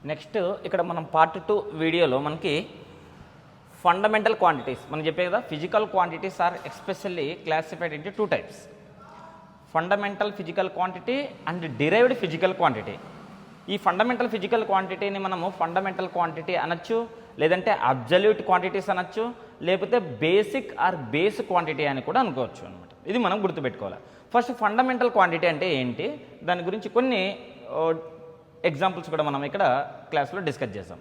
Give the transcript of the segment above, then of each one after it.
Next ఇక్కడ మనం part 2 వీడియోలో మనకి ఫండమెంటల్ క్వాంటిటీస్ మనం చెప్పే కదా physical quantities are especially classified into 2 types, fundamental physical quantity and derived physical quantity. ఈ ఫండమెంటల్ ఫిజికల్ క్వాంటిటీని మనము ఫండమెంటల్ క్వాంటిటీ అనొచ్చు, లేదంటే అబ్జల్యూట్ క్వాంటిటీస్ అనొచ్చు, లేకపోతే బేసిక్ ఆర్ బేస్ క్వాంటిటీ అని కూడా అనుకోవచ్చు అనమాట. ఇది మనం గుర్తుపెట్టుకోవాలి. ఫస్ట్ ఫండమెంటల్ క్వాంటిటీ అంటే ఏంటి, దాని గురించి కొన్ని ఎగ్జాంపుల్స్ కూడా మనం ఇక్కడ క్లాస్లో డిస్కస్ చేసాం.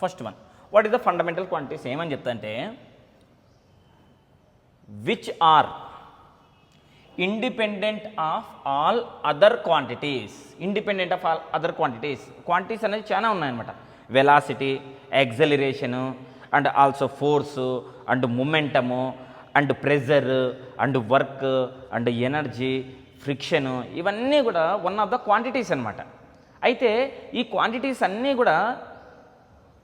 First one, what is the fundamental quantities ఏమని చెప్తా అంటే which are independent of all other quantities. Independent of all other quantities, quantities అనేది చాలా ఉన్నాయన్నమాట. Velocity, acceleration and also force and momentum and pressure and work and energy, friction, ఇవన్నీ కూడా one of the quantities అనమాట. అయితే ఈ quantities అన్నీ కూడా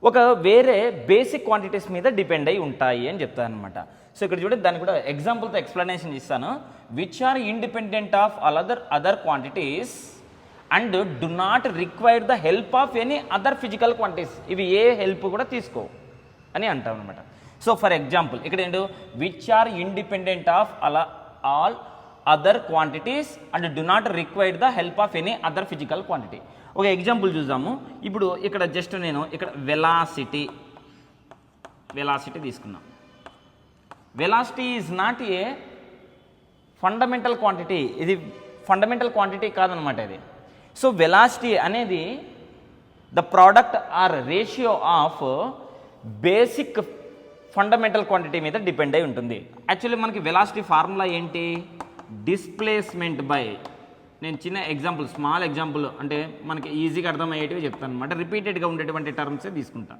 ఒక వేరే బేసిక్ క్వాంటిటీస్ మీద డిపెండ్ అయి ఉంటాయి అని చెప్తాను అనమాట. సో ఇక్కడ చూడండి, దాన్ని కూడా ఎగ్జాంపుల్తో ఎక్స్ప్లెనేషన్ ఇస్తాను. Which are independent of all other quantities and do not require the help of any other physical quantities. ఇవి ఏ హెల్ప్ కూడా తీసుకో అని అంటాం అనమాట. సో ఫర్ ఎగ్జాంపుల్ ఇక్కడ ఏంటో which are independent of all other quantities and do not require the help of any other physical quantity. ఒక ఎగ్జాంపుల్ చూద్దాము. ఇప్పుడు ఇక్కడ జస్ట్ నేను ఇక్కడ వెలాసిటీ తీసుకున్నాం. Velocity is not a fundamental quantity, ఇది ఫండమెంటల్ క్వాంటిటీ కాదనమాట ఇది. సో వెలాసిటీ అనేది the product or ratio of basic fundamental quantity మీద డిపెండ్ అయి ఉంటుంది. యాక్చువల్లీ మనకి వెలాసిటీ ఫార్ములా ఏంటి, డిస్ప్లేస్మెంట్ బై, నేను చిన్న ఎగ్జాంపుల్, స్మాల్ ఎగ్జాంపుల్ అంటే మనకి ఈజీగా అర్థమయ్యేటివి చెప్తాను అనమాట. రిపీటెడ్గా ఉండేటువంటి టర్మ్సే తీసుకుంటా.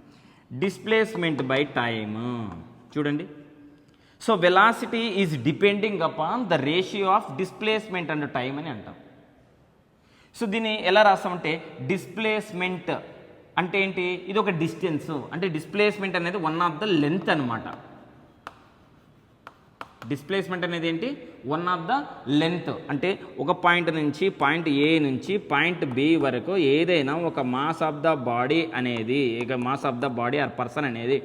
డిస్ప్లేస్మెంట్ బై టైమ్ చూడండి. So velocity is depending upon the ratio of displacement and time అని అంటాం. సో దీన్ని ఎలా రాస్తామంటే డిస్ప్లేస్మెంట్ అంటే ఏంటి, ఇది ఒక డిస్టెన్స్, అంటే డిస్ప్లేస్మెంట్ అనేది వన్ ఆఫ్ ద లెంత్ అనమాట. డిస్ప్లేస్మెంట్ అనేది ఏంటి, వన్ ఆఫ్ ద లెంత్, అంటే ఒక పాయింట్ నుంచి పాయింట్ ఏ నుంచి పాయింట్ బి వరకు ఏదైనా ఒక మాస్ ఆఫ్ ద బాడీ అనేది, ఇక mass of the body or person అనేది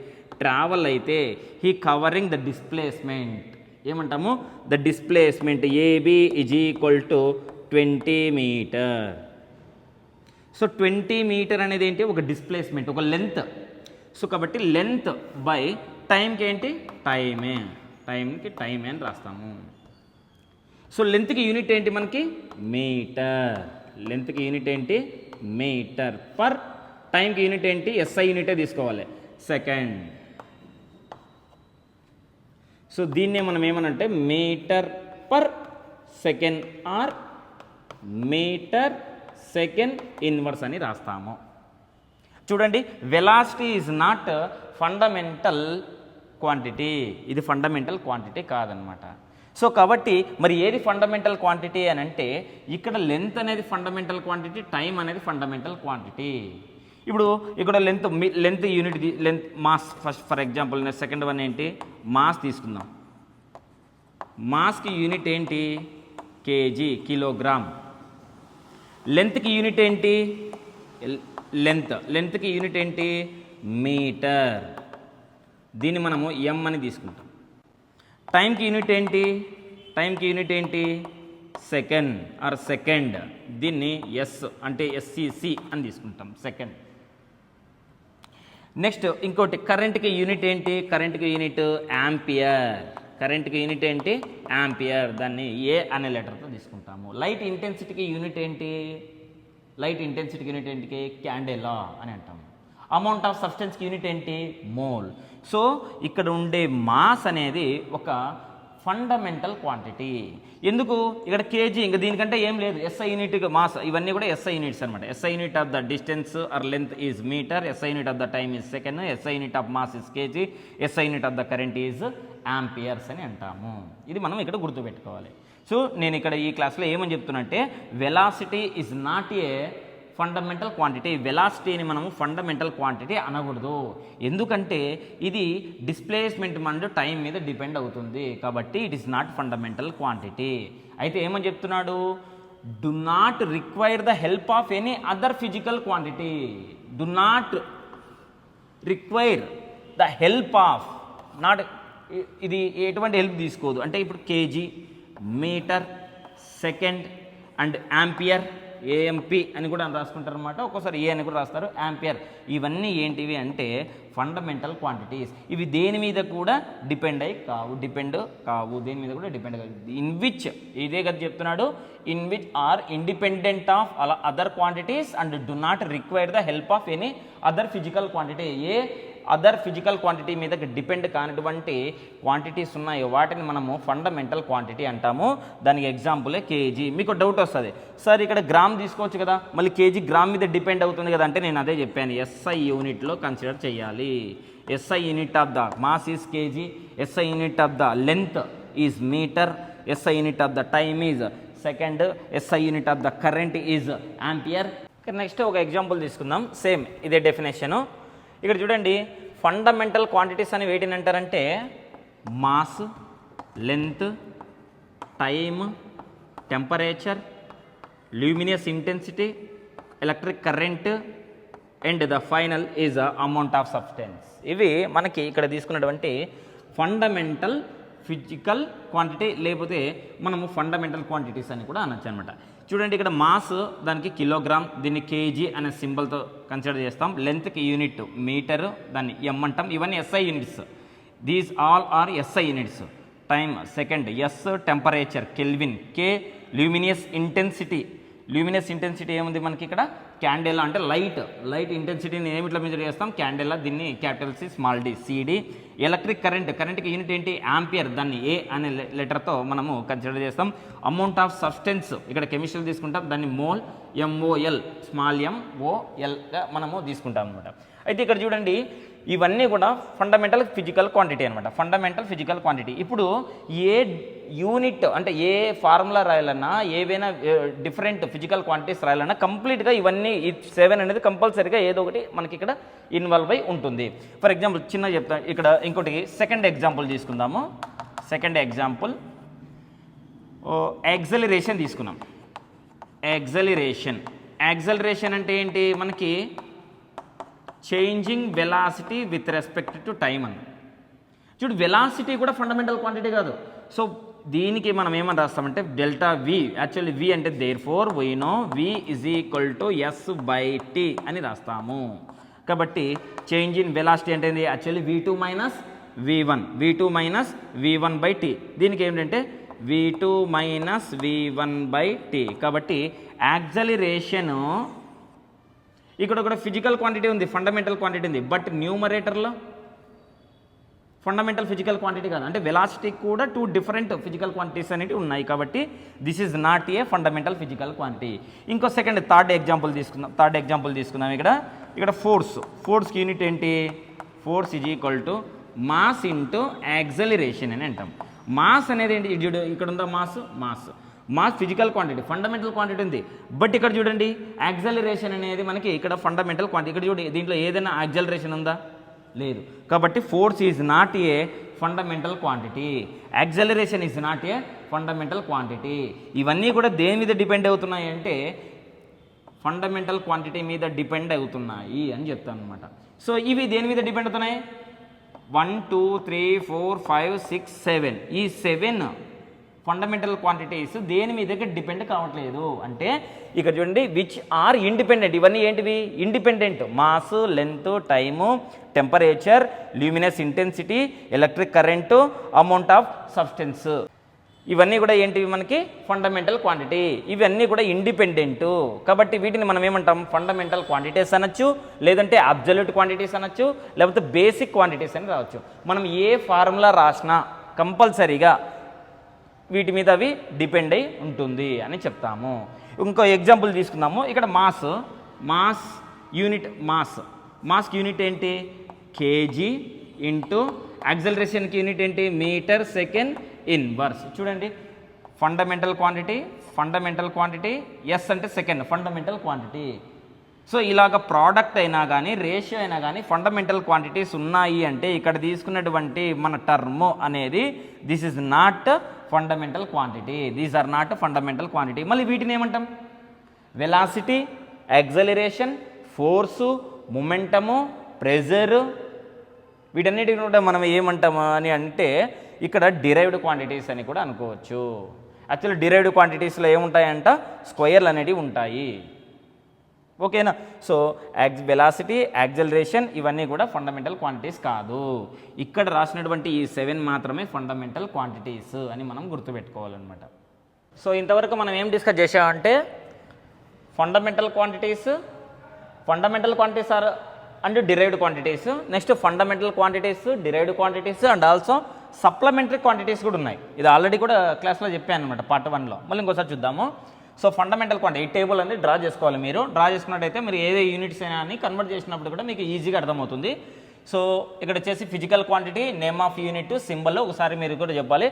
ట్రావెల్ అయితే హీ కవరింగ్ ద డిస్ప్లేస్మెంట్. ఏమంటాము, the displacement AB is equal to 20 metre. So 20 metre అనేది ఏంటి, ఒక డిస్ప్లేస్మెంట్, ఒక లెంత్. సో కాబట్టి లెంత్ బై టైంకి ఏంటి, టైంకి టైమే అని రాస్తాము. సో లెంత్కి యూనిట్ ఏంటి మనకి, మీటర్. లెంత్కి యూనిట్ ఏంటి, మీటర్. పర్ టైంకి యూనిట్ ఏంటి, ఎస్ఐ యూనిటే తీసుకోవాలి, సెకండ్. సో దీన్నే మనం ఏమనంటే metre per second or metre second inverse అని రాస్తాము. చూడండి, velocity is not fundamental quantity, ఇది ఫండమెంటల్ క్వాంటిటీ కాదనమాట. సో కాబట్టి మరి ఏది ఫండమెంటల్ క్వాంటిటీ అని అంటే ఇక్కడ లెంత్ అనేది ఫండమెంటల్ క్వాంటిటీ, టైం అనేది ఫండమెంటల్ క్వాంటిటీ. ఇప్పుడు ఇక్కడ length unit, length mass. First for example second one ఏంటి, మాస్ తీసుకుందాం. మాస్కి యూనిట్ ఏంటి, కేజీ, కిలోగ్రామ్. లెంత్కి యూనిట్ ఏంటి, లెంత్కి యూనిట్ ఏంటి, మీటర్. దీన్ని మనము ఎం అని తీసుకుంటాం. టైంకి యూనిట్ ఏంటి, సెకండ్ ఆర్ సెకండ్. దీన్ని ఎస్ అంటే ఎస్సిసి అని తీసుకుంటాం, సెకండ్. నెక్స్ట్ ఇంకోటి, కరెంట్కి యూనిట్ ఏంటి, కరెంట్కి యూనిట్ యాంపియర్. కరెంట్కి యూనిట్ ఏంటి, యాంపియర్. దాన్ని ఏ అనే లెటర్తో తీసుకుంటాము. లైట్ ఇంటెన్సిటీకి యూనిట్ ఏంటి, క్యాండెలా అని అంటాము. అమౌంట్ ఆఫ్ సబ్స్టెన్స్కి యూనిట్ ఏంటి, మోల్. సో ఇక్కడ ఉండే మాస్ అనేది ఒక ఫండమెంటల్ క్వాంటిటీ. ఎందుకు ఇక్కడ కేజీ, ఇంకా దీనికంటే ఏం లేదు. ఎస్ఐ యూనిట్, మాస్, ఇవన్నీ కూడా ఎస్ఐ యూనిట్స్ అనమాట. SI unit of the distance or length is metre, SI unit of the time is second, SI unit of mass is KG, SI unit of the current is amperes అని అంటాము. ఇది మనం ఇక్కడ గుర్తుపెట్టుకోవాలి. So నేను ఇక్కడ ఈ క్లాస్లో ఏమని చెప్తున్నట్టే, velocity is not a fundamental quantity. వెలాసిటీని మనము ఫండమెంటల్ క్వాంటిటీ అనకూడదు, ఎందుకంటే ఇది డిస్ప్లేస్మెంట్ అండ్ టైం మీద డిపెండ్ అవుతుంది. కాబట్టి it is not fundamental quantity. అయితే ఏమని చెప్తున్నాడు, do not require the help of any other physical quantity. Do not require the help of, not ఇది ఎటువంటి హెల్ప్ తీసుకోదు. అంటే ఇప్పుడు KG, metre, second and ampere, AMP అని కూడా రాసుకుంటారు అనమాట. ఒక్కోసారి ఏ అని కూడా రాస్తారు, యాంపియర్. ఇవన్నీ ఏంటివి అంటే ఫండమెంటల్ క్వాంటిటీస్. ఇవి దేని మీద కూడా డిపెండ్ కావు, దేని మీద కూడా డిపెండ్ కావు. ఇన్ విచ్, ఇదే కదా చెప్తున్నాడు, in which are independent of other quantities and do not require the help of any other physical quantity. ఏ అదర్ ఫిజికల్ క్వాంటిటీ మీద డిపెండ్ కానిటువంటి క్వాంటిటీస్ ఉన్నాయో వాటిని మనము ఫండమెంటల్ క్వాంటిటీ అంటాము. దానికి ఎగ్జాంపులే కేజీ. మీకు డౌట్ వస్తుంది, సార్ ఇక్కడ గ్రామ్ తీసుకోవచ్చు కదా, మళ్ళీ కేజీ గ్రామ్ మీద డిపెండ్ అవుతుంది కదా అంటే నేను అదే చెప్పాను, ఎస్ఐ యూనిట్లో కన్సిడర్ చేయాలి. SI unit of the mass is KG, SI unit of the length is metre, SI unit of the time is second, SI unit of the current is ampere. Next ఒక example తీసుకుందాం, same ఇదే definition. ఇక్కడ చూడండి, fundamental quantities అని వేటిని అంటారంటే mass, length, time, temperature, luminous intensity, electric current and the final is amount of substance. ఇవి మనకి ఇక్కడ తీసుకున్నటువంటి ఫండమెంటల్ ఫిజికల్ క్వాంటిటీ, లేకపోతే మనము ఫండమెంటల్ క్వాంటిటీస్ అని కూడా అనొచ్చు అనమాట. చూడండి, ఇక్కడ మాస్ దానికి కిలోగ్రామ్, దీన్ని కేజీ అనే సింబల్తో కన్సిడర్ చేస్తాం. లెంత్కి యూనిట్ మీటరు, దాన్ని ఎం అంటాం. ఇవన్నీ SI units, these all are SI units. Time second, S temperature kelvin, K luminous intensity. Luminous intensity ఏముంది మనకి ఇక్కడ, క్యాండెలా అంటే లైట్ ఇంటెన్సిటీని ఏమిట్లో మెజర్ చేస్తాం, క్యాండెలా, దీన్ని capital C small D, CD. Electric కరెంట్కి యూనిట్ ఏంటి, యాంపియర్, దాన్ని ఏ అనే లెటర్తో మనము కన్సిడర్ చేస్తాం. అమౌంట్ ఆఫ్ సబ్స్టెన్స్, ఇక్కడ కెమిస్ట్రీ తీసుకుంటాం, దాన్ని మోల్, ఎంఓఎల్, స్మాల్ ఎంఓఎల్గా మనము తీసుకుంటాం అనమాట. అయితే ఇక్కడ చూడండి, ఇవన్నీ కూడా ఫండమెంటల్ ఫిజికల్ క్వాంటిటీ అనమాట, ఫండమెంటల్ ఫిజికల్ క్వాంటిటీ. ఇప్పుడు ఏ యూనిట్ అంటే ఏ ఫార్ములా రాయాలన్నా, ఏవైనా డిఫరెంట్ ఫిజికల్ క్వాంటిటీస్ రాయాలన్నా కంప్లీట్గా ఇవన్నీ 7 అనేది కంపల్సరీగా ఏదో ఒకటి మనకి ఇక్కడ ఇన్వాల్వ్ అయి ఉంటుంది. ఫర్ ఎగ్జాంపుల్ చిన్న చెప్తాను, ఇక్కడ ఇంకోటి సెకండ్ ఎగ్జాంపుల్ తీసుకుందాము. సెకండ్ ఎగ్జాంపుల్ యాక్సెలరేషన్ తీసుకున్నాం. యాక్సెలరేషన్ అంటే ఏంటి, మనకి changing velocity with respect to time అని. చూడు, వెలాసిటీ కూడా ఫండమెంటల్ క్వాంటిటీ కాదు. సో దీనికి మనం ఏమని రాస్తామంటే డెల్టా వి. యాక్చువల్లీ వి అంటే therefore we know v is equal to s by t అని రాస్తాము. కాబట్టి చేంజ్ ఇన్ వెలాసిటీ అంటే ఏంటి, actually V2 minus V1 by tea. దీనికి ఏంటంటే V2 minus V1 by tea. కాబట్టి యాక్సెలరేషను ఇక్కడ కూడా ఫిజికల్ క్వాంటిటీ ఉంది, ఫండమెంటల్ క్వాంటిటీ ఉంది. బట్ న్యూమరేటర్లో ఫండమెంటల్ ఫిజికల్ క్వాంటిటీ కాదు, అంటే వెలాసిటీ కూడా 2 డిఫరెంట్ ఫిజికల్ క్వాంటిటీస్ అనేవి ఉన్నాయి. కాబట్టి this is not a fundamental physical quantity. ఇంకో థర్డ్ ఎగ్జాంపుల్ తీసుకుందాం. ఇక్కడ ఫోర్స్కి యూనిట్ ఏంటి, force is equal to mass into acceleration అని అంటాం. మాస్ అనేది ఏంటి, ఇక్కడ ఉందా mass physical quantity, fundamental quantity ఉంది. బట్ ఇక్కడ చూడండి, యాక్సెలరేషన్ అనేది మనకి ఇక్కడ ఫండమెంటల్ క్వాంటిటీ. ఇక్కడ చూడండి, దీంట్లో ఏదైనా యాక్సెలరేషన్ ఉందా, లేదు. కాబట్టి force is not a fundamental quantity, acceleration is not a fundamental quantity. ఇవన్నీ కూడా దేని మీద డిపెండ్ అవుతున్నాయి అంటే ఫండమెంటల్ క్వాంటిటీ మీద డిపెండ్ అవుతున్నాయి అని చెప్తాను అనమాట. సో ఇవి దేని మీద డిపెండ్ అవుతున్నాయి, 1 2 3 4 5 6 7 ఈ 7 ఫండమెంటల్ క్వాంటిటీస్ దేని మీద డిపెండ్ కావట్లేదు. అంటే ఇక్కడ చూడండి, విచ్ ఆర్ ఇండిపెండెంట్. ఇవన్నీ ఏంటివి, independent. Mass, length, time, temperature, luminous intensity, electric current, amount of substance. ఇవన్నీ కూడా ఏంటివి, మనకి ఫండమెంటల్ క్వాంటిటీ. ఇవన్నీ కూడా ఇండిపెండెంట్. కాబట్టి వీటిని మనం ఏమంటాం, ఫండమెంటల్ క్వాంటిటీస్ అనొచ్చు, లేదంటే అబ్జల్యూట్ క్వాంటిటీస్ అనొచ్చు, లేకపోతే బేసిక్ క్వాంటిటీస్ అని రావచ్చు. మనం ఏ ఫార్ములా రాసినా కంపల్సరీగా వీటి మీద అవి డిపెండ్ అయి ఉంటుంది అని చెప్తాము. ఇంకో ఎగ్జాంపుల్ తీసుకుందాము. ఇక్కడ మాస్ యూనిట్ ఏంటి, కేజీ ఇంటూ యాక్సెలరేషన్కి యూనిట్ ఏంటి, మీటర్ సెకండ్ ఇన్వర్స్. చూడండి, ఫండమెంటల్ క్వాంటిటీ, ఎస్ అంటే సెకండ్ ఫండమెంటల్ క్వాంటిటీ. సో ఇలాగ ప్రోడక్ట్ అయినా కానీ రేషియో అయినా కానీ ఫండమెంటల్ క్వాంటిటీస్ ఉన్నాయి అంటే ఇక్కడ తీసుకున్నటువంటి మన టర్మ్ అనేది this is not fundamental quantity, these are not fundamental quantity. మళ్ళీ వీటిని ఏమంటాం? Velocity, acceleration, force, momentum, pressure, వీటన్నిటిని కూడా మనం ఏమంటాము అని అంటే ఇక్కడ డిరైవ్డ్ క్వాంటిటీస్ అని కూడా అనుకోవచ్చు. Actually derived క్వాంటిటీస్లో ఏముంటాయంట? స్క్వేర్లు అనేటివి ఉంటాయి. ఓకేనా? సో వెలాసిటీ, యాక్సలరేషన్ ఇవన్నీ కూడా ఫండమెంటల్ క్వాంటిటీస్ కాదు. ఇక్కడ రాసినటువంటి ఈ 7 మాత్రమే ఫండమెంటల్ క్వాంటిటీస్ అని మనం గుర్తుపెట్టుకోవాలన్నమాట. సో ఇంతవరకు మనం ఏం డిస్కస్ చేసామంటే fundamental quantities are and derived quantities, next fundamental quantities, derived quantities and also supplementary quantities కూడా ఉన్నాయి. ఇది ఆల్రెడీ కూడా క్లాస్లో చెప్పాను అనమాట పార్ట్ 1లో. మళ్ళీ ఇంకోసారి చూద్దాము. సో ఫండమెంటల్ క్వాంటిటీ ఈ టేబుల్ అనేది డ్రా చేసుకోవాలి. మీరు డ్రా చేసుకున్నట్టయితే మీరు ఏదే యూనిట్స్ అయినా అని కన్వర్ట్ చేసినప్పుడు కూడా మీకు ఈజీగా అర్థమవుతుంది. సో ఇక్కడ వచ్చేసి physical quantity, name of unit, symbol ఒకసారి మీరు కూడా చెప్పాలి.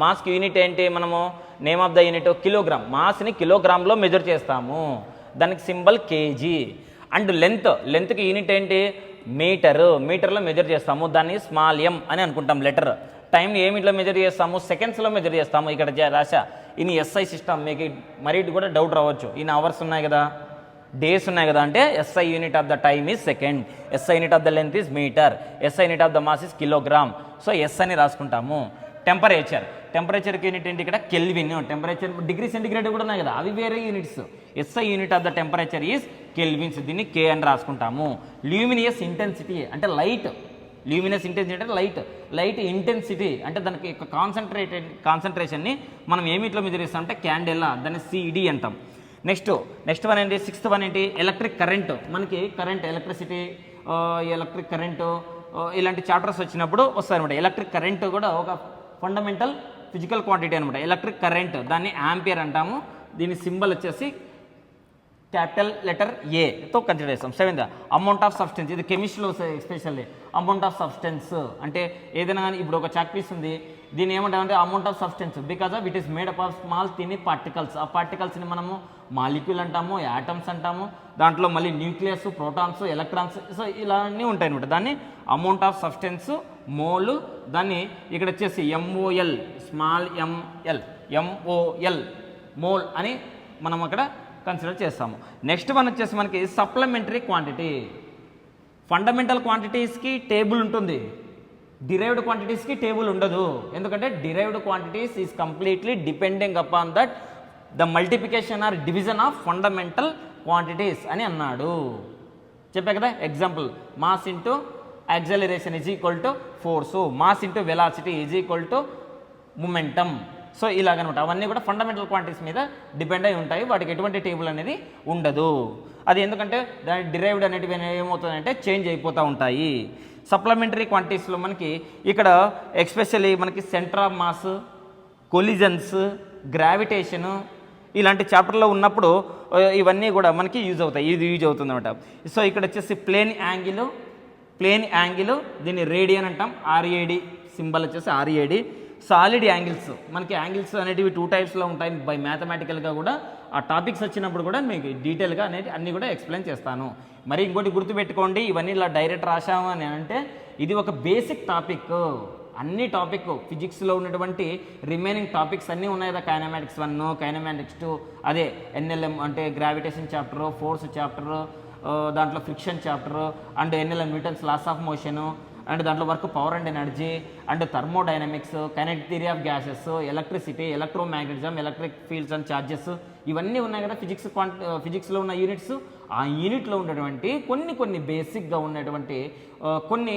మాస్కి యూనిట్ ఏంటి? మనము name of the unit kilogram. మాస్ని కిలోగ్రామ్లో మెజర్ చేస్తాము, దానికి సింబల్ కేజీ. అండ్ లెంత్కి యూనిట్ ఏంటి? మీటర్లో మెజర్ చేస్తాము, దాన్ని స్మాల్ ఎం అని అనుకుంటాం లెటర్. టైంని ఏమిట్లో మెజర్ చేస్తాము? సెకండ్స్లో మెజర్ చేస్తాము. ఇక్కడ రాశా ఇన్ ఎస్ఐ సిస్టమ్. మీకు మరి కూడా డౌట్ రావచ్చు, ఇన్ అవర్స్ ఉన్నాయి కదా, డేస్ ఉన్నాయి కదా అంటే SI unit of the time is second, SI unit of the length is metre, SI unit of the mass is kilogram. So s అని రాసుకుంటాము. టెంపరేచర్కి యూనిట్ ఏంటి? ఇక్కడ కెల్విన్. టెంపరేచర్ డిగ్రీ సెంటిగ్రేడ్ కూడా ఉన్నాయి కదా, అవి వేరే units. SI unit of the temperature is kelvins, దీన్ని కే అని రాసుకుంటాము. ల్యూమినియస్ ఇంటెన్సిటీ అంటే లైట్, లైట్ ఇంటెన్సిటీ అంటే దానికి కాన్సన్ట్రేషన్ని మనం ఏమిట్లో మెజర్ చేస్తామంటే క్యాండెల్లా, దాన్ని సిడి అంటాం. నెక్స్ట్ వన్ ఏంటి? 6th వన్ ఏంటి? Electric current. మనకి ఎలక్ట్రిసిటీ, ఎలక్ట్రిక్ కరెంటు ఇలాంటి చాప్టర్స్ వచ్చినప్పుడు వస్తాయన్నమాట. ఎలక్ట్రిక్ కరెంటు కూడా ఒక ఫండమెంటల్ ఫిజికల్ క్వాంటిటీ అనమాట. ఎలక్ట్రిక్ కరెంట్ దాన్ని యాంపియర్ అంటాము. దీని సింబల్ వచ్చేసి క్యాపిటల్ లెటర్ ఏతో కన్సిడర్ చేస్తాం. 7th amount of substance. ఇది కెమిస్ట్రీలో ఎస్పెషల్లీ అమౌంట్ ఆఫ్ సబ్స్టెన్స్ అంటే ఏదైనా కానీ ఇప్పుడు ఒక చాక్ పీస్ ఉంది, దీన్ని ఏమంటామంటే amount of substance because of it is made up of small తిని పార్టికల్స్. ఆ పార్టికల్స్ని మనము మాలిక్యూల్ అంటాము, యాటమ్స్ అంటాము. దాంట్లో మళ్ళీ న్యూక్లియస్, ప్రోటాన్స్, ఎలక్ట్రాన్స్, సో ఇలా అన్నీ ఉంటాయి అనమాట. దాన్ని అమౌంట్ ఆఫ్ సబ్స్టెన్స్, మోల్. దాన్ని ఇక్కడ వచ్చేసి ఎంఓఎల్, స్మాల్ ఎంఓఎల్ మోల్ అని మనం అక్కడ కన్సిడర్ చేస్తాము. నెక్స్ట్ వన్ వచ్చేసి మనకి సప్లిమెంటరీ క్వాంటిటీ. ఫండమెంటల్ క్వాంటిటీస్కి టేబుల్ ఉంటుంది, డిరైవ్డ్ క్వాంటిటీస్కి టేబుల్ ఉండదు. ఎందుకంటే derived quantities is completely depending upon that the multiplication or division of fundamental quantities అని అన్నాడు. చెప్పా కదా example, mass into acceleration is equal to force, mass into velocity is equal to momentum. So ఇలాగనమాట. అవన్నీ కూడా fundamental quantities మీద depend అయి ఉంటాయి, వాటికి ఎటువంటి టేబుల్ అనేది ఉండదు. అది ఎందుకంటే దాని డిరైవ్డ్ అనేటివి ఏమవుతుందంటే చేంజ్ అయిపోతూ ఉంటాయి. సప్లిమెంటరీ క్వాంటిటీస్లో మనకి ఇక్కడ ఎస్పెషల్లీ మనకి centre of mass, collisions, gravitation ఇలాంటి చాప్టర్లో ఉన్నప్పుడు ఇవన్నీ కూడా మనకి యూజ్ అవుతాయి. ఇది యూజ్ అవుతుంది అనమాట. సో ఇక్కడ వచ్చేసి ప్లేన్ యాంగిల్ దీన్ని రేడియన్ అంటాం, ఆర్ఏడి సింబల్ వచ్చేసి ఆర్ఏడి. సాలిడ్ యాంగిల్స్, మనకి యాంగిల్స్ అనేటివి 2 టైప్స్లో ఉంటాయి బై మ్యాథమెటికల్గా కూడా. ఆ టాపిక్స్ వచ్చినప్పుడు కూడా మీకు డీటెయిల్గా అనేది అన్నీ కూడా ఎక్స్ప్లెయిన్ చేస్తాను. మరి ఇంకోటి గుర్తుపెట్టుకోండి, ఇవన్నీ ఇలా డైరెక్ట్ రాసాము అని అంటే ఇది ఒక బేసిక్ టాపిక్. అన్ని టాపిక్ ఫిజిక్స్లో ఉన్నటువంటి రిమైనింగ్ టాపిక్స్ అన్నీ ఉన్నాయి కదా, కైనమాటిక్స్ 1, కైనమాటిక్స్ 2, అదే ఎన్ఎల్ఎం అంటే గ్రావిటేషన్ చాప్టరు, ఫోర్స్ చాప్టరు, దాంట్లో friction chapter and NLM Newton's laws of motion and దాంట్లో work power and energy and thermodynamics, kinetic theory of gases, electricity, electromagnetism, electric fields and charges ఇవన్నీ ఉన్నాయి కదా ఫిజిక్స్లో ఉన్న units. ఆ యూనిట్లో ఉన్నటువంటి కొన్ని బేసిక్గా ఉన్నటువంటి కొన్ని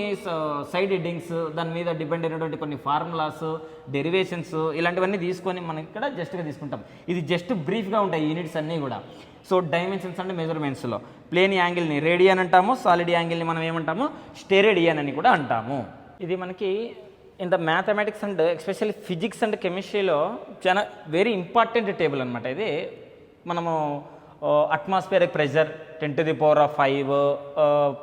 సైడ్ హెడ్డింగ్స్, దాని మీద డిపెండ్ అయినటువంటి కొన్ని ఫార్ములాస్, డెరివేషన్స్ ఇలాంటివన్నీ తీసుకొని మనం ఇక్కడ జస్ట్గా తీసుకుంటాం. ఇది జస్ట్ బ్రీఫ్గా ఉంటాయి యూనిట్స్ అన్నీ కూడా. సో డైమెన్షన్స్ అండ్ మెజర్మెంట్స్లో ప్లేన్ యాంగిల్ని రేడియన్ అంటాము, సాలిడ్ యాంగిల్ని మనం ఏమంటాము స్టెరేడియన్ అని కూడా అంటాము. ఇది మనకి in the mathematics and especially physics and కెమిస్ట్రీలో చాలా వెరీ ఇంపార్టెంట్ టేబుల్ అనమాట. ఇది మనము అట్మాస్ఫియరిక్ ప్రెషర్ 10⁵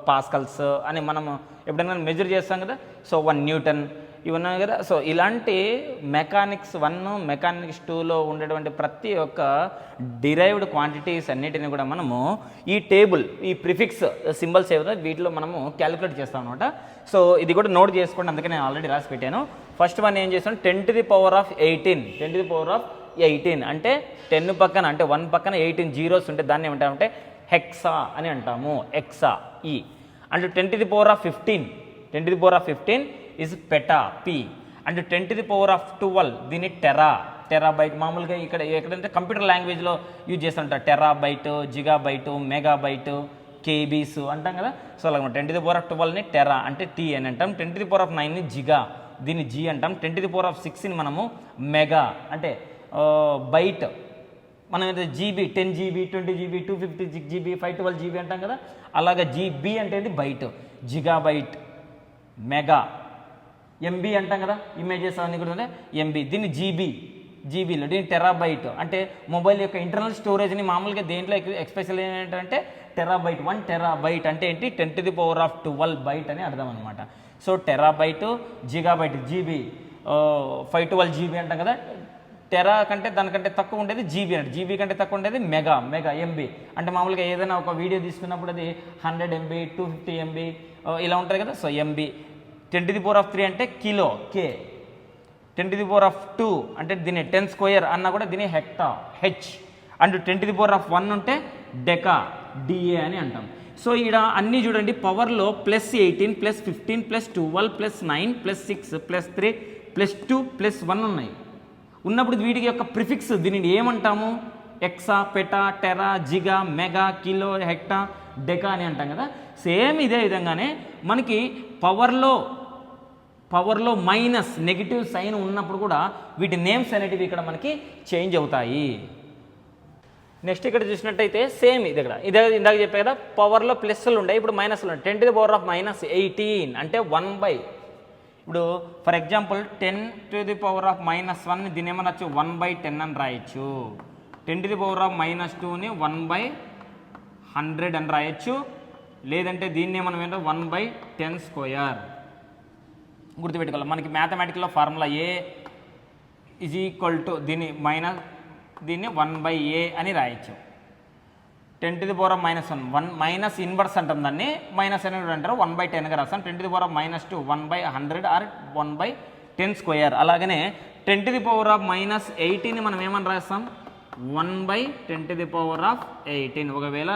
పాస్కల్స్ అని మనము ఎప్పుడైనా మెజర్ చేస్తాం కదా. సో 1 న్యూటన్, ఇవన్నీ కదా. సో ఇలాంటి మెకానిక్స్ 1 మెకానిక్స్ 2లో ఉండేటువంటి ప్రతి ఒక్క డిరైవ్డ్ క్వాంటిటీస్ అన్నిటిని కూడా మనము ఈ టేబుల్ ఈ ప్రిఫిక్స్ సింబల్స్ ఏవో వీటిలో మనము క్యాలిక్యులేట్ చేస్తాం అనమాట. సో ఇది కూడా నోట్ చేసుకోండి, అందుకే నేను ఆల్రెడీ రాసి పెట్టాను. ఫస్ట్ వన్ ఏం చేస్తాను, 10⁻18 10⁻18 అంటే 10 పక్కన అంటే 1 పక్కన 18 జీరోస్ ఉంటే దాన్ని ఏమంటామంటే హెక్సా అని అంటాము, ఎక్సా ఈ. అంటే 10⁻15 ఇస్ పెటా పి. అంటే 10⁻12 దీన్ని టెరాబైట్. మామూలుగా ఇక్కడ ఎక్కడంటే కంప్యూటర్ లాంగ్వేజ్లో యూజ్ చేస్తుంటారు, టెరాబైట్, జిగాబైట్, మెగాబైట్, కేబీస్ అంటాం కదా. సో అలాగే 10⁻12ని టెరా అంటే టీ అని అంటాం, 10⁻9ని జిగా దీన్ని జీ అంటాం, 10⁻6ని మనము మెగా అంటే బైట్. మనం అయితే GB 10 GB 20 GB 256 GB 512 GB అంటాం కదా. అలాగే జీబీ అంటే బైట్, జిగాబైట్, మెగా. ఎంబీ అంటాం కదా, ఇమేజెస్ అన్నీ కూడా ఎంబీ, దీన్ని జీబీలో, దీన్ని టెరాబైట్ అంటే మొబైల్ యొక్క ఇంటర్నల్ స్టోరేజ్ని మామూలుగా దేంట్లో ఎక్స్పెషల్ ఏంటంటే టెరాబైట్. 1 టెరాబైట్ అంటే ఏంటి, 10⁻12 బైట్ అని అర్థం అనమాట. So terabyte, gigabyte, GB 512 GB అంటాం కదా. టెరా కంటే దానికంటే తక్కువ ఉండేది జీబీ అంటే, జీబీ కంటే తక్కువ ఉండేది మెగా ఎంబీ. అంటే మామూలుగా ఏదైనా ఒక వీడియో తీసుకున్నప్పుడు అది 100 MB 250 MB ఇలా ఉంటుంది కదా. So MB. 10⁻3 అంటే కిలో కే. 10⁻2 అంటే దీన్ని 10 స్క్వేర్ అన్నా కూడా దీన్ని హెక్టా హెచ్. అండ్ 10⁻1 ఉంటే డెకా డిఏ అని అంటాం. సో ఇక్కడ అన్నీ చూడండి, పవర్లో +18 +15 +12 +9 +6 +3 +2 +1 ఉన్నాయి. ఉన్నప్పుడు వీటికి యొక్క ప్రిఫిక్స్ దీనిని ఏమంటాము, ఎక్సా, petha, Tera, జిగా, mega, kilo, Hector, డెకా అని అంటాం కదా. సేమ్ ఇదే విధంగానే మనకి పవర్లో మైనస్ నెగిటివ్ సైన్ ఉన్నప్పుడు కూడా వీటి నేమ్స్ అనేటివి ఇక్కడ మనకి చేంజ్ అవుతాయి. నెక్స్ట్ ఇక్కడ చూసినట్టయితే సేమ్ ఇదే ఇందాక చెప్పే కదా, పవర్లో ప్లస్లు ఉంటాయి, ఇప్పుడు మైనస్లు ఉంటాయి. 10⁻18 అంటే 1/. ఇప్పుడు ఫర్ ఎగ్జాంపుల్ 10⁻1 దీన్ని ఏమనొచ్చు 1/10 అని రాయొచ్చు. 10⁻2ని 1/100 అని రాయొచ్చు. లేదంటే దీన్ని మనం ఏంటో 1/10². గుర్తుపెట్టుకోవాలి, మనకి మ్యాథమెటిక్లో ఫార్ములా ఏ = దీన్ని 1/a అని రాయొచ్చు. 10⁻1 మైనస్ ఇన్వర్స్ అంటాం దాన్ని, మైనస్ అనేది అంటారు, 1/10గా రాస్తాం. 10⁻2 1/100 ఆర్ 1/10². అలాగనే 10⁻18ని మనం ఏమని రాస్తాం, 1/10⁻18. ఒకవేళ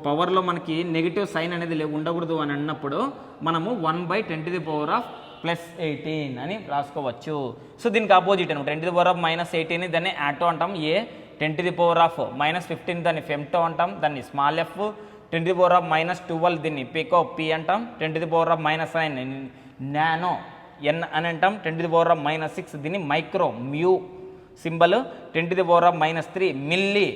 పవర్లో మనకి నెగిటివ్ సైన్ అనేది ఉండకూడదు అని అన్నప్పుడు మనము 1/10⁻18 అని రాసుకోవచ్చు. సో దీనికి ఆపోజిట్ అనమాట, 10⁻18ని దాన్ని యాటో అంటాం ఏ, 10⁻−15 దాన్ని ఫెమ్టో అంటాం, దాన్ని స్మాల్ ఎఫ్. 10⁻−12 దీన్ని పికో పి అంటాం. 10⁻−9 నానో ఎన్ అని అంటాం. 10⁻−6 దీన్ని మైక్రో మ్యూ సింబల్. 10⁻−3 మిల్లీ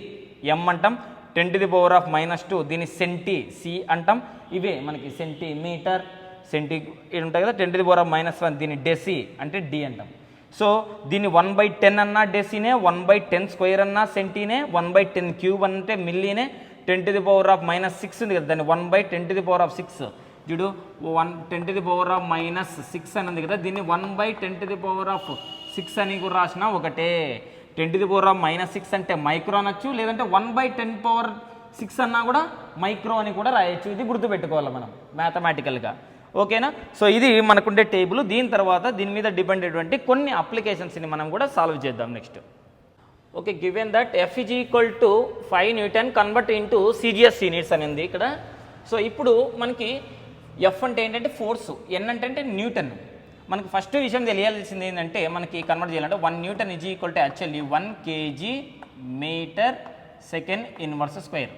ఎం అంటాం. 10⁻−2 దీన్ని సెంటీ సి అంటాం. ఇవే మనకి సెంటీమీటర్ సెంటీ ఉంటాయి కదా. 10⁻−1 దీన్ని డెసి అంటే డి అంటాం. సో దీన్ని 1/10 అన్నా డెసినే, 1/10² అన్నా సెంటీనే, 1/10³ అంటే మిల్లీనే. 10⁻−6 ఉంది కదా, దాన్ని 1/10⁻6 చూడు, 10⁻−6 అని ఉంది కదా, దీన్ని 1/10⁻6 అని కూడా రాసిన ఒకటే. 10⁻−6 అంటే మైక్రో అనొచ్చు, లేదంటే 1/10⁻6 అన్నా కూడా మైక్రో అని కూడా రాయొచ్చు. ఇది గుర్తుపెట్టుకోవాలి మనం మ్యాథమెటికల్గా, ఓకేనా. సో ఇది మనకుండే టేబుల్. దీని తర్వాత దీని మీద డిపెండ్ అయ్యేటువంటి కొన్ని అప్లికేషన్స్ని మనం కూడా సాల్వ్ చేద్దాం next. Okay, given that F = 5 Newton convert into CGS units అని ఉంది ఇక్కడ. సో ఇప్పుడు మనకి F అంటే ఏంటంటే ఫోర్స్, N అంటే న్యూటన్. మనకి ఫస్ట్ విషయం తెలియాల్సింది ఏంటంటే, మనకి కన్వర్ట్ చేయాలంటే 1 Newton = యాక్చువల్లీ 1 kg/m².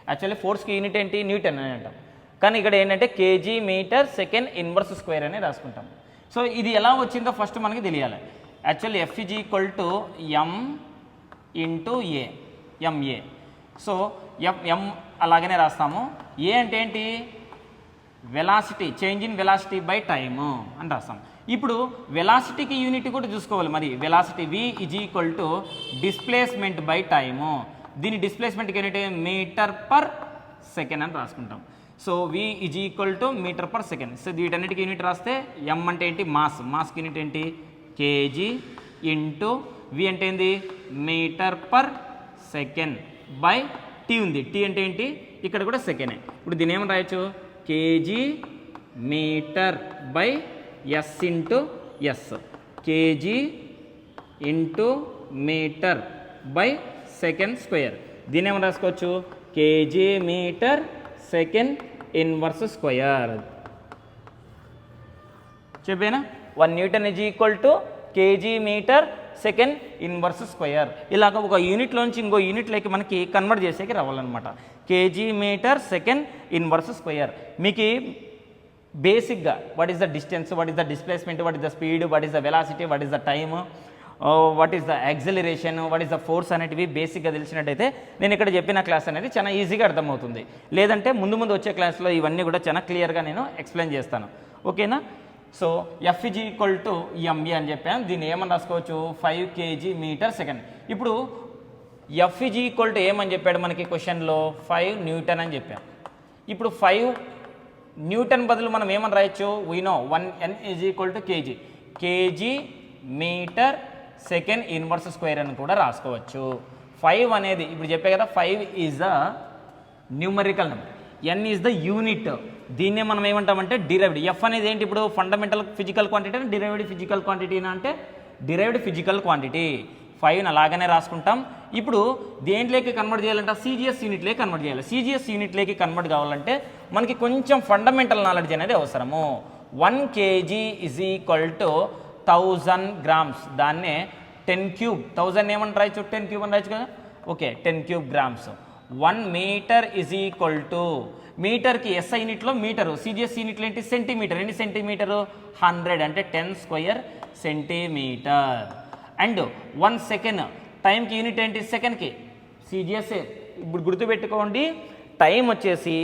యాక్చువల్లీ ఫోర్స్కి యూనిట్ ఏంటి, న్యూటన్ అని అంటాం. కానీ ఇక్కడ ఏంటంటే kg/m² అని రాసుకుంటాం. సో ఇది ఎలా వచ్చిందో ఫస్ట్ మనకి తెలియాలి. Actually F = m × a, ma. So m అలాగనే రాస్తాము. ఏ అంటే ఏంటి, velocity, change in velocity by time అని రాస్తాం. ఇప్పుడు వెలాసిటీకి యూనిట్ కూడా చూసుకోవాలి. మరి velocity v = displacement by time. దీని డిస్ప్లేస్మెంట్కి యూనిట్ మీటర్/సెకండ్ అని రాసుకుంటాం. So v is equal to metre per second. So వీటన్నిటికి యూనిట్ రాస్తే ఎం అంటే ఏంటి మాస్కి యూనిట్ ఏంటి కేజీ ఇంటూ వి అంటే ఏంది metre per second by t ఉంది. టీ అంటే ఏంటి ఇక్కడ కూడా సెకండే. ఇప్పుడు దీని ఏమని రాయొచ్చు KG metre by s into s, KG into metre by second square. దీని ఏమని రాసుకోవచ్చు KG metre second inverse square. చెప్పేనా 1 newton is equal to KG metre second inverse square. ఇలాగ ఒక యూనిట్లోంచి ఇంకో యూనిట్లోకి మనకి కన్వర్ట్ చేసేకి రావాలన్నమాట. KG metre second inverse square. మీకు బేసిక్గా what is the distance, what is the displacement, what is the speed, what is the velocity, what is the time, what is the acceleration, what is the force అనేటివి బేసిక్గా తెలిసినట్టయితే నేను ఇక్కడ చెప్పిన class అనేది చాలా ఈజీగా అర్థమవుతుంది. లేదంటే ముందు వచ్చే క్లాస్లో ఇవన్నీ కూడా చాలా క్లియర్గా నేను ఎక్స్ప్లెయిన్ చేస్తాను. ఓకేనా. So F is equal to MA అని చెప్పాను. దీన్ని ఏమని రాసుకోవచ్చు 5 kg మీటర్ సెకండ్. ఇప్పుడు ఎఫ్ ఈజ్ ఈక్వల్ టు ఏమని చెప్పాడు మనకి క్వశ్చన్లో 5 న్యూటన్ అని చెప్పాను. ఇప్పుడు 5 న్యూటన్ బదులు మనం ఏమని రాయొచ్చు we know 1n is equal to kg, kg metre second inverse square అని కూడా రాసుకోవచ్చు. 5 అనేది ఇప్పుడు చెప్పే కదా 5 is the numerical number, n is the unit. దీన్నే మనం ఏమంటామంటే డిరైవ్డ్. ఎఫ్ అనేది ఏంటి ఇప్పుడు fundamental physical quantity, derived physical క్వాంటిటీనా అంటే డిరైవ్డ్ ఫిజికల్ క్వాంటిటీ. 5 అలాగనే రాసుకుంటాం. ఇప్పుడు దేంట్లోకి కన్వర్ట్ చేయాలంటే సిజిఎస్ యూనిట్లోకి కన్వర్ట్ చేయాలి. సిజిఎస్ యూనిట్లోకి కన్వర్ట్ కావాలంటే మనకి కొంచెం ఫండమెంటల్ నాలెడ్జ్ అనేది అవసరము. 1 kg is equal to 1000 grams. దాన్నే 10 క్యూబ్, 1000 ఏమని రాయొచ్చు 10 క్యూబ్ అని రాయొచ్చు కదా. Okay 10 cube grams. 1 metre is equal to మీటర్కి ఎస్ఐ యూనిట్లో మీటరు, సిజిఎస్ యూనిట్లో ఏంటి సెంటీమీటర్. ఎన్ని సెంటీమీటరు 100 అంటే 10 స్క్వేర్ సెంటీమీటర్. అండ్ 1 సెకండ్ టైంకి యూనిట్ ఏంటి సెకండ్కి సిజిఎస్. ఇప్పుడు గుర్తుపెట్టుకోండి టైం వచ్చేసి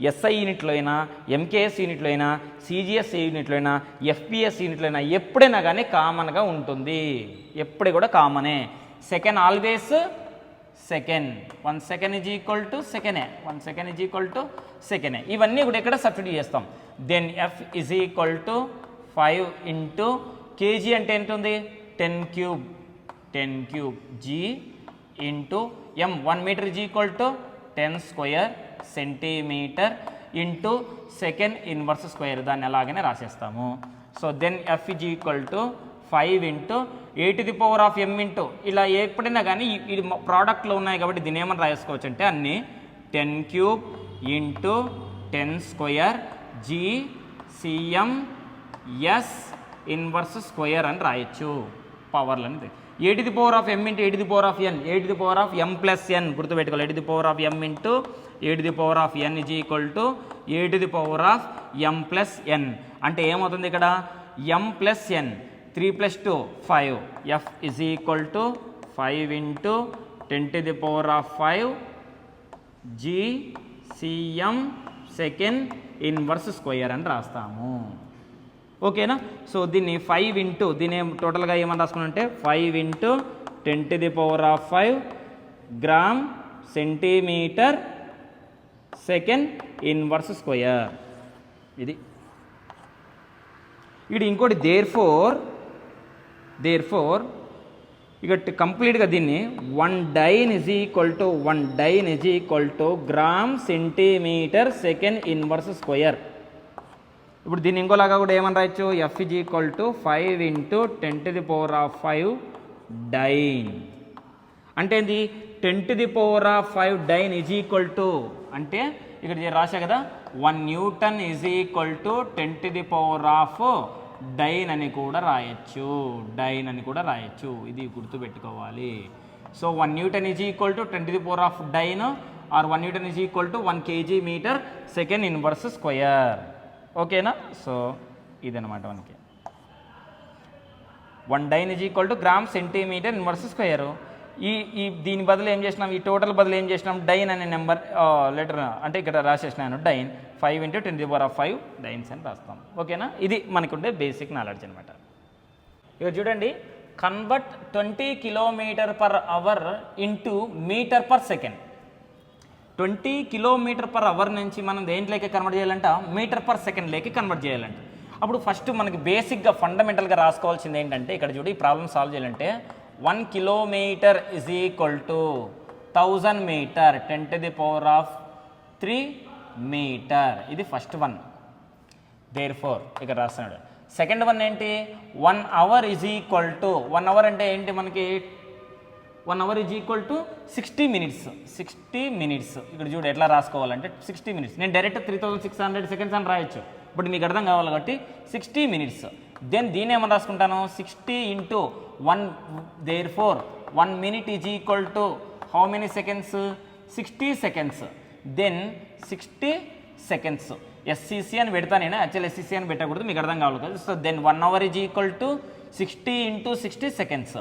ఎస్ఐ యూనిట్లో అయినా, ఎంకేఎస్ యూనిట్లో అయినా, సిజిఎస్ యూనిట్లో అయినా, ఎఫ్పిఎస్ యూనిట్లో అయినా ఎప్పుడైనా కానీ కామన్గా ఉంటుంది. ఎప్పుడు కూడా కామనే. Second always second. 1 second is equal to సెకండే, 1 సెకండ్ ఈజ్ ఈక్వల్ టు సెకండే. ఇవన్నీ కూడా ఇక్కడ సబ్స్టిట్యూట్ చేస్తాం. Then F is equal to 5 into kg అంటే ఏంటుంది 10 cube, 10 cube g into m. 1 metre is equal to 10 square centimetre into second inverse square. దాన్ని అలాగనే రాసేస్తాము. So then F is equal to 5 into a⁴m into ఇలా ఎప్పుడైనా కానీ ఇది ప్రోడక్ట్లో ఉన్నాయి కాబట్టి దీని ఏమని రాసుకోవచ్చు అంటే అన్నీ 10 cube into 10 square g CM s inverse square అని రాయొచ్చు. పవర్లు అనేది a⁴m into a⁴n, a⁴m plus n గుర్తుపెట్టుకోవాలి. a⁴m into a⁴n is equal to a⁴m plus n. అంటే ఏమవుతుంది ఇక్కడ m plus n, 3 + 2 5. F is equal to 5 into 10⁵ g CM second inverse square అని రాస్తాము. ఓకేనా. సో దీన్ని 5 ఇంటూ దీన్ని టోటల్గా ఏమని రాసుకున్నామంటే 5 into 10⁵ gram centimetre second inverse square. ఇది ఇక్కడ ఇంకోటి దేర్ ఫోర్ ఇక కంప్లీట్గా దీన్ని 1 dyne is equal to gram centimetre second inverse square. ఇప్పుడు దీన్ని ఇంకోలాగా కూడా ఏమని రాయొచ్చు F is equal to 5 into 10⁵ dyne. అంటే ఏంది 10⁵ డైన్ ఈజ్ ఈక్వల్ టు అంటే ఇక్కడ రాశా కదా 1 newton is equal to 10⁻⁴ dyne అని కూడా రాయొచ్చు. ఇది గుర్తుపెట్టుకోవాలి. So 1 newton is equal to 10⁻⁴ dyne or 1 newton is equal to 1 kg metre second inverse square. ఓకేనా. సో ఇదనమాట మనకి 1 dyne is equal to gram centimetre inverse square. ఈ దీని బదులు ఏం చేసినాం, ఈ టోటల్ బదులు ఏం చేసినాం డైన్ అనే నెంబర్ లెటర్ అంటే ఇక్కడ రాసేసినాను డైన్ 5 ఇంటూ 10⁵ డైన్స్ అని రాస్తాం. ఓకేనా. ఇది మనకుండే బేసిక్ నాలెడ్జ్ అనమాట. ఇక చూడండి convert 20 km/h into metre per second. 20 km/h నుంచి మనం దేంట్లోకి కన్వర్ట్ చేయాలంట, మీటర్ పర్ సెకండ్లోకి కన్వర్ట్ చేయాలంట. అప్పుడు ఫస్ట్ మనకి బేసిక్గా ఫండమెంటల్గా రాసుకోవాల్సింది ఏంటంటే, ఇక్కడ చూడు ఈ ప్రాబ్లమ్ సాల్వ్ చేయాలంటే 1 kilometre is equal to 1000 metre 10⁻³ metre. ఇది ఫస్ట్ వన్. దేర్ఫోర్ ఇక్కడ రాస్తున్నాడు. సెకండ్ వన్ ఏంటి, 1 hour is equal to 1 hour అంటే ఏంటి మనకి, 1 hour is equal to 60 minutes. 60 minutes ఇక్కడ చూడు ఎట్లా రాసుకోవాలంటే 60 మినిట్స్. నేను డైరెక్ట్ 3600 సెకండ్స్ అని రాయొచ్చు, బట్ మీకు అర్థం కావాలి కాబట్టి 60 మినిట్స్. దెన్ దీని ఏమని రాసుకుంటాను, 60 × 1. Therefore 1 minute is equal to how many seconds, 60 seconds. Then 60 seconds SCC అని పెడతా నేను, యాక్చువల్ ఎస్సీసీ అని పెట్టకూడదు, మీకు అర్థం కావాలి కదా. So then 1 hour is equal to 60 × 60 seconds.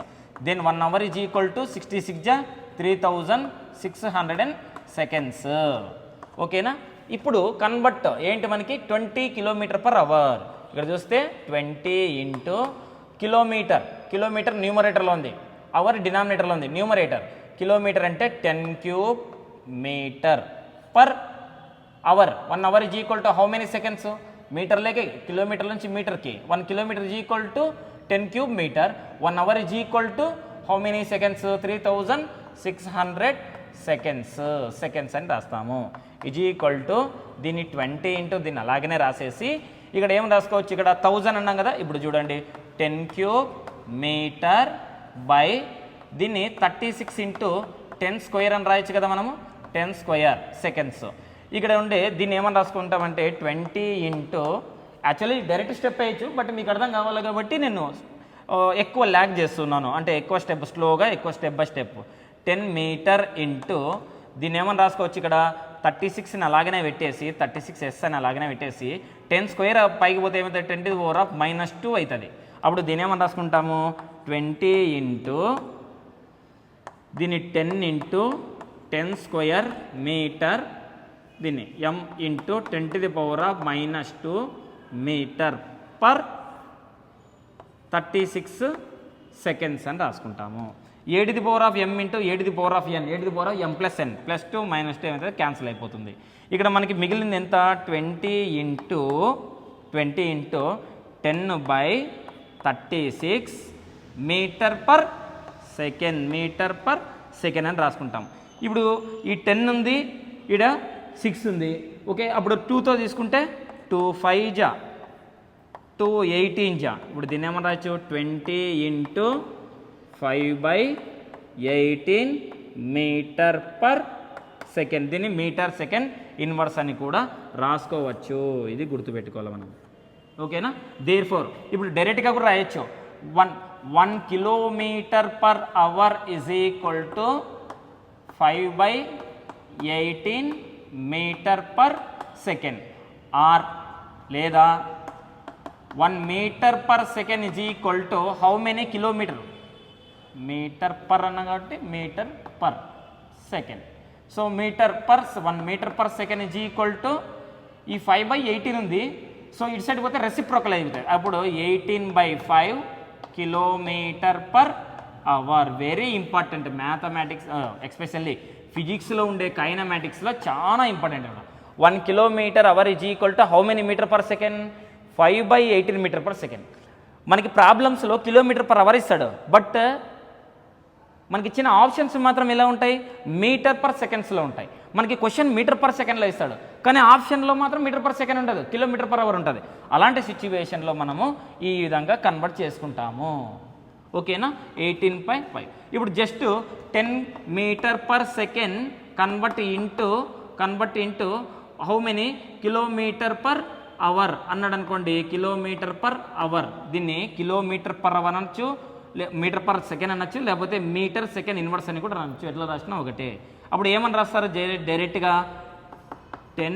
Then 1 hour is equal to 66 3600 seconds. ఓకేనా. ఇప్పుడు కన్వర్ట్ ఏంటి మనకి 20 km/h. ఇక్కడ చూస్తే 20 × కిలోమీటర్. కిలోమీటర్ న్యూమరేటర్లో ఉంది, అవర్ డినామినేటర్లో ఉంది న్యూమరేటర్. కిలోమీటర్ అంటే 10³ metre per hour. 1 hour is equal to how many seconds, మీటర్లేకి కిలోమీటర్ నుంచి మీటర్కి 1 kilometre is equal to 10³ metre. 1 hour is equal to how many seconds, 3600 seconds. Seconds అని రాస్తాము. ఈజ్ ఈక్వల్ టు దీన్ని 20 × దీన్ని అలాగనే రాసేసి ఇక్కడ ఏం రాసుకోవచ్చు, ఇక్కడ 1000 అన్నాం కదా. ఇప్పుడు చూడండి 10³ మీటర్ బై దీన్ని 36 × 10² అని రాయొచ్చు కదా మనము, 10² సెకండ్స్. ఇక్కడ ఉండే దీన్ని ఏమని రాసుకుంటామంటే 20 × యాక్చువల్లీ డైరెక్ట్ స్టెప్ వేయచ్చు, బట్ మీకు అర్థం కావాలి కాబట్టి నేను ఎక్కువ ల్యాగ్ చేస్తున్నాను, అంటే ఎక్కువ స్టెప్ స్లోగా ఎక్కువ step by step. 10 metre into దీన్ని ఏమని రాసుకోవచ్చు, ఇక్కడ 36ని అలాగనే పెట్టేసి 36s అని అలాగనే పెట్టేసి 10² పైకి పోతే ఏమవుతుంది, 10⁻² అవుతుంది. అప్పుడు దీన్ని ఏమని రాసుకుంటాము, 20 × దీన్ని 10 × 10² మీటర్, దీన్ని m × 10⁻² మీటర్ పర్ 36 సెకండ్స్ అని రాసుకుంటాము. 7m × 7n, 7m+n +2 - 2 ఏమవుతుంది, క్యాన్సిల్ అయిపోతుంది. ఇక్కడ మనకి మిగిలింది ఎంత, 20 × 10/36 metre per second. Metre per second అని రాసుకుంటాం. ఇప్పుడు ఈ 10 ఉంది, ఇక్కడ 6 ఉంది. ఓకే, అప్పుడు 2తో తీసుకుంటే 2 5 జా 2 18 జా. ఇప్పుడు దీన్ని ఏమని రాయొచ్చు, 20 × 5/18 మీటర్ పర్ సెకండ్. దీన్ని మీటర్ సెకండ్ ఇన్వర్స్ అని కూడా రాసుకోవచ్చు. ఇది గుర్తుపెట్టుకోవాలి మనం. ఓకేనా. దేర్ఫోర్ ఇప్పుడు డైరెక్ట్గా కూడా రాయొచ్చు, 1 km/h is equal to 5/18 metre per second. Or లేదా 1 metre per second is equal to how many kilometre, metre per అన్న కాబట్టి metre per second. So metre per 1 metre per second is equal to ఈ 5/18 ఉంది. So ఇటు side పోతే reciprocal అవుతుంది. అప్పుడు 18/5 km/h. Very important mathematics, especially ఫిజిక్స్లో ఉండే కైనమాటిక్స్లో చాలా important. 1 km/h is equal to how many metre per second, 5/18 metre per second. మనకి ప్రాబ్లమ్స్లో km/h ఇస్తాడు, బట్ మనకి ఇచ్చిన ఆప్షన్స్ మాత్రం ఎలా ఉంటాయి, మీటర్ పర్ సెకండ్స్లో ఉంటాయి. మనకి క్వశ్చన్ మీటర్ పర్ సెకండ్లో ఇస్తాడు, కానీ ఆప్షన్లో మాత్రం మీటర్ పర్ సెకండ్ ఉండదు, km/h ఉంటుంది. అలాంటి సిచ్యువేషన్లో మనము ఈ విధంగా కన్వర్ట్ చేసుకుంటాము. ఓకేనా. 18/5. ఇప్పుడు just 10 metre per second convert into how many km/h అన్నాడు అనుకోండి, km/h. దీన్ని km/h అనొచ్చు, మీటర్ పర్ సెకండ్ అనొచ్చు, లేకపోతే మీటర్ సెకండ్ ఇన్వర్స్ అని కూడా అనొచ్చు. ఎట్లా రాసినా ఒకటే. అప్పుడు ఏమని రాస్తారు డైరెక్ట్గా, 10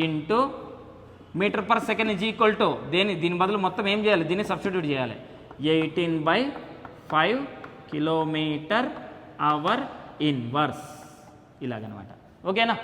× metre per second is equal to దీని బదులు మొత్తం ఏం చేయాలి, దీన్ని సబ్స్టిట్యూట్ చేయాలి, 18/5 km/h ఇన్వర్స్. ఇలాగనమాట. ఓకేనా.